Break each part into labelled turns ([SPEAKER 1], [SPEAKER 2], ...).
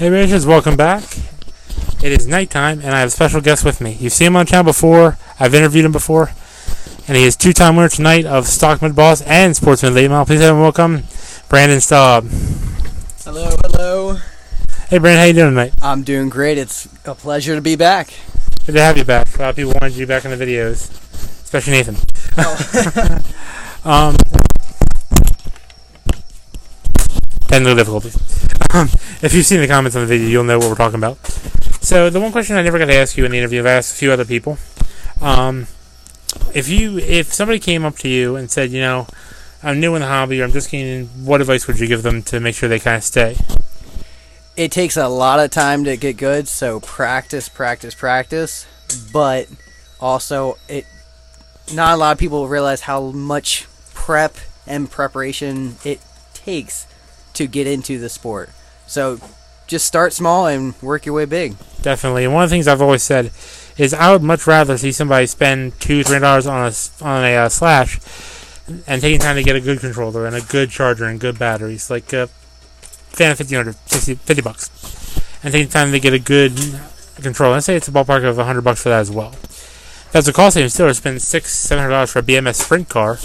[SPEAKER 1] Hey Rangers, welcome back. It is nighttime, and I have a special guest with me. You've seen him on channel before. I've interviewed him before, and he is two-time winner tonight of Stockman Boss and Sportsman Late Model. Please have him welcome Brandon Staub.
[SPEAKER 2] Hello.
[SPEAKER 1] Hey Brandon, how you doing tonight?
[SPEAKER 2] I'm doing great. It's a pleasure to be back.
[SPEAKER 1] Good to have you back. A lot of people wanted you back in the videos, especially Nathan. Technical difficulties. If you've seen the comments on the video, you'll know what we're talking about. So the one question I never got to ask you in the interview, I've asked a few other people. If somebody came up to you and said, I'm new in the hobby, or I'm just getting in, what advice would you give them to make sure they kind of stay?
[SPEAKER 2] It takes a lot of time to get good, so practice. But also, not a lot of people realize how much prep and preparation it takes to get into the sport. So just start small and work your way big.
[SPEAKER 1] Definitely. And one of the things I've always said is I would much rather see somebody spend $2-3 on a slash and taking time to get a good controller and a good charger and good batteries, like fan $50, and taking time to get a good controller. Let's say it's a ballpark of $100 for that as well. That's a cost saving still to spend $600-700 for a BMS sprint car,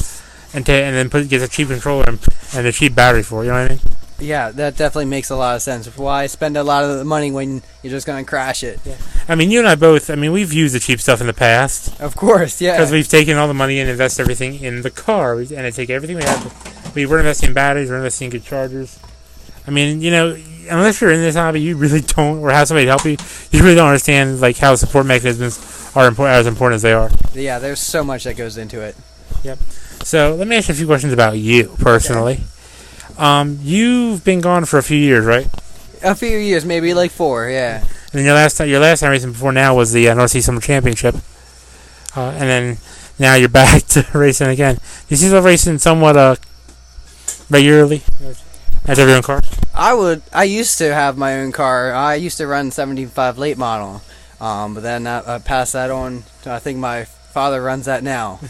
[SPEAKER 1] and then get a cheap controller and a cheap battery for it. You know what I mean?
[SPEAKER 2] Yeah, that definitely makes a lot of sense. Why spend a lot of the money when you're just going to crash it?
[SPEAKER 1] Yeah. I mean, you and I both, we've used the cheap stuff in the past.
[SPEAKER 2] Of course, yeah.
[SPEAKER 1] Because we've taken all the money and invested everything in the car. And I take everything we have. We're investing in batteries, we're investing in good chargers. I mean, unless you're in this hobby, you really don't, or have somebody help you, you really don't understand how the support mechanisms are as important as they are.
[SPEAKER 2] Yeah, there's so much that goes into it.
[SPEAKER 1] Yep. So let me ask you a few questions about you personally. Okay. You've been gone for a few years, right?
[SPEAKER 2] A few years, maybe like 4, yeah.
[SPEAKER 1] And then your last time racing before now was the North Sea Summer Championship, and then now you're back to racing again. Do you see yourself racing somewhat regularly? Have your own car?
[SPEAKER 2] I used to have my own car. I used to run 75 late model, but then I passed that on to, I think my father runs that now.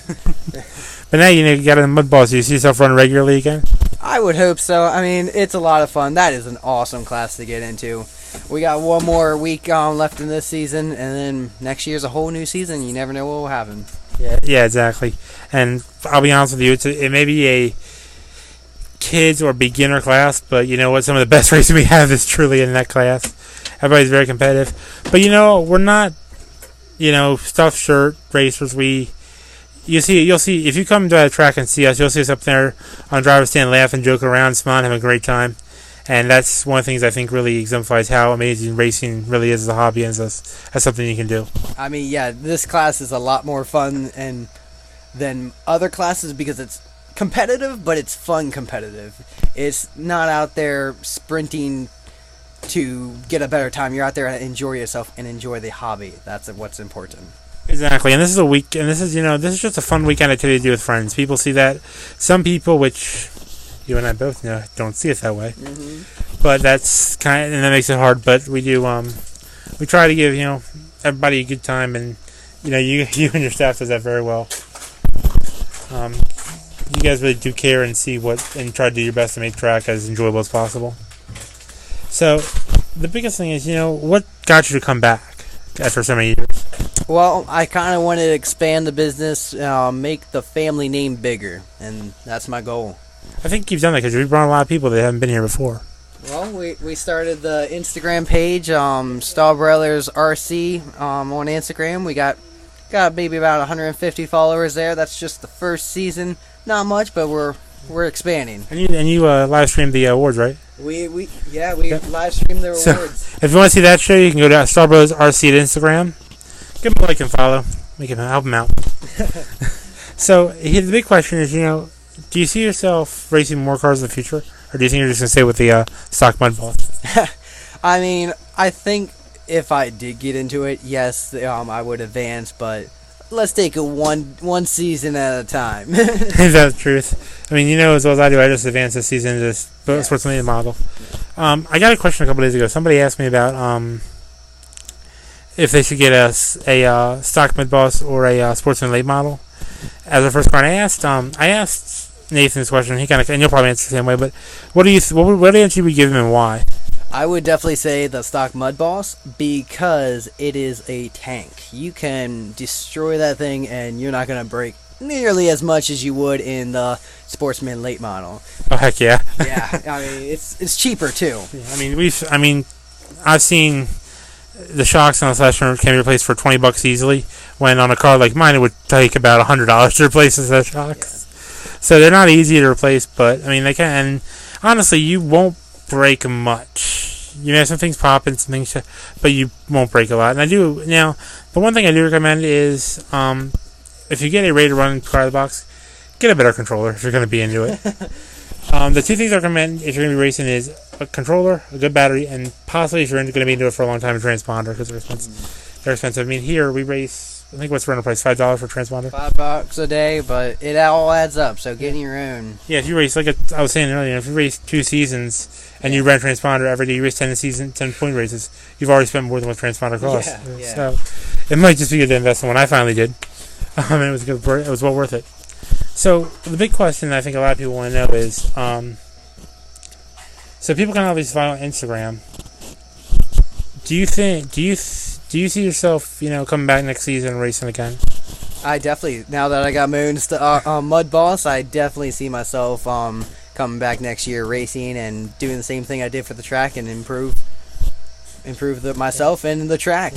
[SPEAKER 1] But now you got a mud balls. Do you see yourself running regularly again?
[SPEAKER 2] I would hope so. I mean, it's a lot of fun. That is an awesome class to get into. We got one more week left in this season, and then next year's a whole new season. You never know what will happen.
[SPEAKER 1] Yeah, exactly. And I'll be honest with you, it may be a kids or beginner class, but you know what? Some of the best racing we have is truly in that class. Everybody's very competitive. But we're not, stuffed shirt racers. You'll see, if you come to the track and see us, you'll see us up there on driver's stand laughing, joking around, smiling, having a great time. And that's one of the things I think really exemplifies how amazing racing really is as a hobby and as something you can do. I
[SPEAKER 2] mean, yeah, this class is a lot more fun than other classes because it's competitive, but it's fun competitive. It's not out there sprinting to get a better time. You're out there to enjoy yourself and enjoy the hobby. That's what's important.
[SPEAKER 1] Exactly, and this is a week, and this is just a fun weekend activity to do with friends. People see that. Some people, which you and I both don't see it that way. Mm-hmm. But that's and that makes it hard. But we do. We try to give everybody a good time, and you and your staff does that very well. You guys really do care and and try to do your best to make track as enjoyable as possible. So the biggest thing is, what got you to come back after so many years?
[SPEAKER 2] Well, I kind of wanted to expand the business, make the family name bigger, and that's my goal.
[SPEAKER 1] I think you've done that because you've brought a lot of people that haven't been here before.
[SPEAKER 2] Well, we started the Instagram page, Staub Brothers RC, on Instagram. We got maybe about 150 followers there. That's just the first season. Not much, but we're expanding. And
[SPEAKER 1] you live streamed the awards, right?
[SPEAKER 2] We live streamed the awards.
[SPEAKER 1] If you want to see that show, you can go to Staub Brothers RC at Instagram. Give him a like and follow. Help him out. So the big question is, do you see yourself racing more cars in the future, or do you think you're just gonna stay with the stock mud balls?
[SPEAKER 2] I mean, I think if I did get into it, yes, I would advance, but let's take it one season at a time.
[SPEAKER 1] Is that the truth? I mean, as well as I do, I just advanced this season into Sportsman Late Model. I got a question a couple days ago. Somebody asked me about if they should get a stock mid boss or a Sportsman Late Model as a first car. And I asked Nathan this question. He and you'll probably answer the same way. But what answer would you give him and why?
[SPEAKER 2] I would definitely say the stock Mud Boss because it is a tank. You can destroy that thing and you're not going to break nearly as much as you would in the Sportsman late model.
[SPEAKER 1] Oh heck yeah!
[SPEAKER 2] Yeah, I mean it's cheaper too.
[SPEAKER 1] Yeah, I've seen the shocks on the Slasher can be replaced for $20 easily. When on a car like mine, it would take about $100 to replace the shocks. Yeah. So they're not easy to replace, but I mean they can. And honestly, you won't break much. You know, some things pop and some things, but you won't break a lot. And I do now. The one thing I do recommend is if you get a ready to run car out of the box, get a better controller if you're going to be into it. The two things I recommend if you're going to be racing is a controller, a good battery, and possibly if you're going to be into it for a long time, a transponder because they're expensive. They're expensive. I mean, here we race. I think what's the rental price? $5 for a transponder.
[SPEAKER 2] $5 a day, but it all adds up. So getting your own.
[SPEAKER 1] Yeah, if you race I was saying earlier, if you race 2 seasons and you rent a transponder every day, you race 10 point races. You've already spent more than what transponder costs.
[SPEAKER 2] Yeah.
[SPEAKER 1] So it might just be good to invest in one. I finally did. And it was good. It was well worth it. So the big question I think a lot of people want to know is, so people can obviously follow on Instagram. Do you see yourself, coming back next season and racing again?
[SPEAKER 2] I definitely, now that I got my own Mud Boss, I definitely see myself coming back next year racing and doing the same thing I did for the track and improve myself and the track.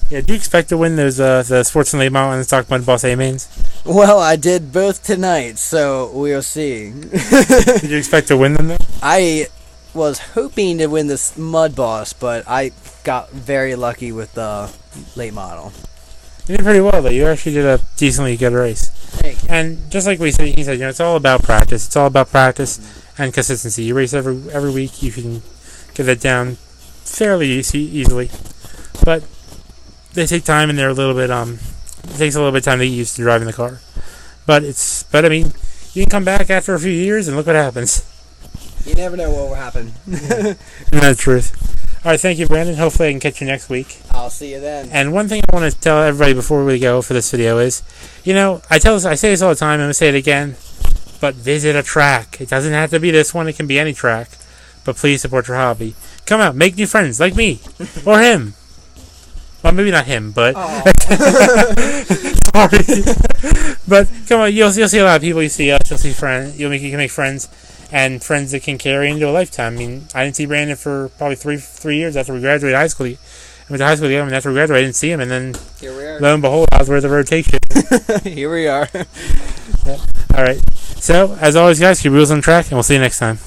[SPEAKER 1] Yeah, do you expect to win those the Sportsman late model and the stock Mud Boss A-mains?
[SPEAKER 2] Well, I did both tonight, so we'll see.
[SPEAKER 1] Did you expect to win them though?
[SPEAKER 2] I was hoping to win this Mud Boss, but I got very lucky with the late model.
[SPEAKER 1] You did pretty well though. You actually did a decently good race.
[SPEAKER 2] Thank you.
[SPEAKER 1] And just like he said, it's all about practice. It's all about practice and consistency. You race every week. You can get that down fairly easily, but they take time and they're a little bit it takes a little bit of time to get used to driving the car. But I mean, you can come back after a few years and look what happens.
[SPEAKER 2] You never know what will happen.
[SPEAKER 1] That's the truth. All right, thank you, Brandon. Hopefully I can catch you next week.
[SPEAKER 2] I'll see you then.
[SPEAKER 1] And one thing I want to tell everybody before we go for this video is, I say this all the time, I'm going to say it again, but visit a track. It doesn't have to be this one. It can be any track. But please support your hobby. Come out, make new friends like me or him. Well, maybe not him, but sorry. But come on, you'll see a lot of people. You see us, you'll see friends. You can make friends, and friends that can carry into a lifetime. I mean, I didn't see Brandon for probably three years after we graduated high school. I went to high school together, and after we graduated, I didn't see him, and then
[SPEAKER 2] here we are.
[SPEAKER 1] Lo and behold, I was where the road takes you.
[SPEAKER 2] Here we are.
[SPEAKER 1] Yep. All right. So, as always, guys, keep wheels on track, and we'll see you next time.